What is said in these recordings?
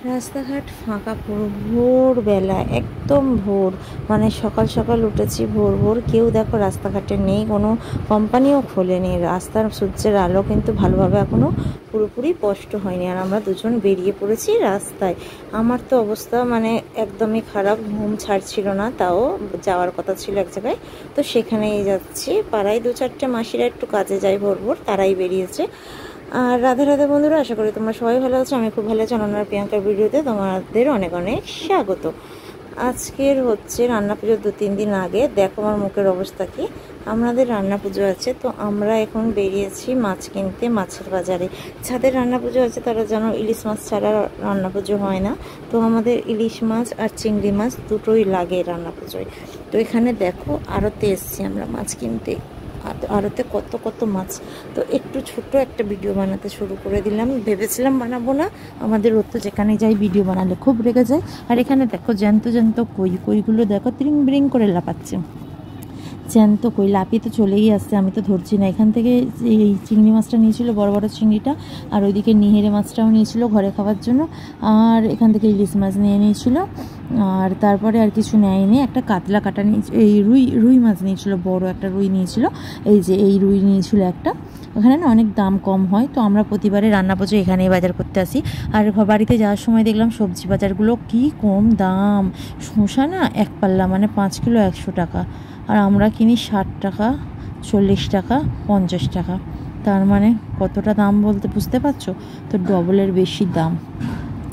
রাস্তাঘাট ফাঁকা পুরো ভোরবেলা, একদম ভোর, মানে সকাল সকাল উঠেছি ভোর ভোর। কেউ দেখো রাস্তাঘাটে নেই, কোনো কোম্পানিও খোলেনি। রাস্তার সূর্যের আলো কিন্তু ভালোভাবে এখনও পুরোপুরি স্পষ্ট হয়নি। আর আমরা দুজন বেরিয়ে পড়েছি রাস্তায়। আমার তো অবস্থা মানে একদমই খারাপ, ঘুম ছাড়ছিল না। তাও যাওয়ার কথা ছিল এক জায়গায়, তো সেখানেই যাচ্ছি। পাড়ায় 2-4টে মাসিরা একটু কাজে যায় ভোর ভোর, তারাই বেরিয়েছে। আর রাধে রাধে বন্ধুরা, আশা করি তোমরা সবাই ভালো আছো। আমি খুব ভালো আছি। অনন্যার প্রিয়াঙ্কার ভিডিওতে তোমাদের অনেক অনেক স্বাগত। আজকের হচ্ছে রান্না পুজোর 2-3 দিন আগে। দেখো আমার মুখের অবস্থা কি। আমাদের রান্না পুজো আছে, তো আমরা এখন বেরিয়েছি মাছ কিনতে মাছের বাজারে। যাদের রান্না পুজো আছে তারা যেন ইলিশ মাছ ছাড়া রান্না পুজো হয় না। তো আমাদের ইলিশ মাছ আর চিংড়ি মাছ দুটোই লাগে রান্না পুজোয়। তো এখানে দেখো আড়তে এসছি আমরা মাছ কিনতে। আড়তে কত কত মাছ। তো একটু ছোট একটা ভিডিও বানাতে শুরু করে দিলাম। ভেবেছিলাম বানাবো না, আমাদের ও তো যেখানে যাই ভিডিও বানালে খুব রেগে যায়। আর এখানে দেখো জ্যান্ত জ্যান্ত কইগুলো দেখো ত্রিং বিরিং করে লাফাচ্ছে। জ্যান্ত কই লাফিয়ে তো চলেই আসছে, আমি তো ধরছি না। এখান থেকে এই চিংড়ি মাছটা নিয়েছিল, বড় বড় চিংড়িটা, আর ওইদিকে নিহেরে মাছটাও নিয়েছিল ঘরে খাওয়ার জন্য। আর এখান থেকে ইলিশ মাছ নিয়ে নিয়েছিল। আর তারপরে আর কিছু নেয়নি। একটা কাতলা কাটা নিয়েছিল, এই রুই মাছ নিয়েছিল, বড় একটা রুই নিয়েছিল। এই যে এই রুই নিয়েছিল একটা। ওখানে না অনেক দাম কম হয়, তো আমরা প্রতিবারে রান্না পুজো এখানেই বাজার করতে আসি। আর বাড়িতে যাওয়ার সময় দেখলাম সবজি বাজারগুলো কি কম দাম। শসা না এক পাল্লা মানে 5 কিলো 100 টাকা, আর আমরা কিনি 60 টাকা, 40 টাকা, 50 টাকা। তার মানে কতটা দাম বলতে বুঝতে পারছো তো, ডবলের বেশি দাম।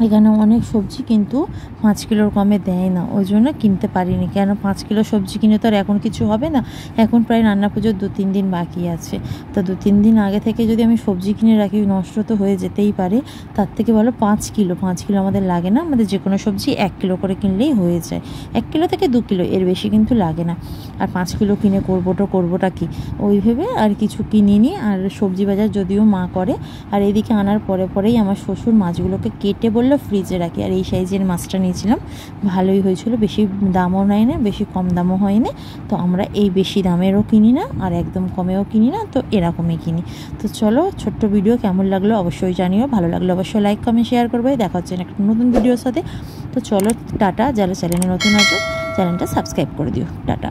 এখানে অনেক সবজি কিন্তু 5 কিলোর কমে দেয় না, ওই জন্য কিনতে পারিনি। কেন 5 কিলো সবজি কিনে তো আর এখন কিছু হবে না। এখন প্রায় রান্না পুজোর 2-3 দিন বাকি আছে। তো 2-3 দিন আগে থেকে যদি আমি সবজি কিনে রাখি, নষ্ট তো হয়ে যেতেই পারে। তার থেকে ভালো 5 কিলো আমাদের লাগে না। আমাদের যে কোনো সবজি 1 কিলো করে কিনলেই হয়ে যায়। 1 কিলো থেকে 2 কিলো, এর বেশি কিন্তু লাগে না। আর 5 কিলো কিনে করবোটা কি, ওই ভেবে আর কিছু কিনিনি। আর সবজি বাজার যদিও মা করে। আর এদিকে আনার পরেই আমার শ্বশুর মাছগুলোকে কেটে বললো ফ্রিজে রাখি। আর এই সাইজের মাছটা নিয়েছিলাম, ভালোই হয়েছিল। বেশি দামও নেয় না, বেশি কম দামও হয় না। তো আমরা এই বেশি দামেরও কিনি না, আর একদম কমেও কিনি না, তো এরকমই কিনি। তো চলো, ছোট্ট ভিডিও কেমন লাগলো অবশ্যই জানিও। ভালো লাগলো অবশ্যই লাইক কমেন্ট শেয়ার করবে। দেখা হচ্ছে একটা নতুন ভিডিওর সাথে। তো চলো টাটা। যারা চ্যানেলে নতুন আছো চ্যানেলটা সাবস্ক্রাইব করে দিও। টাটা।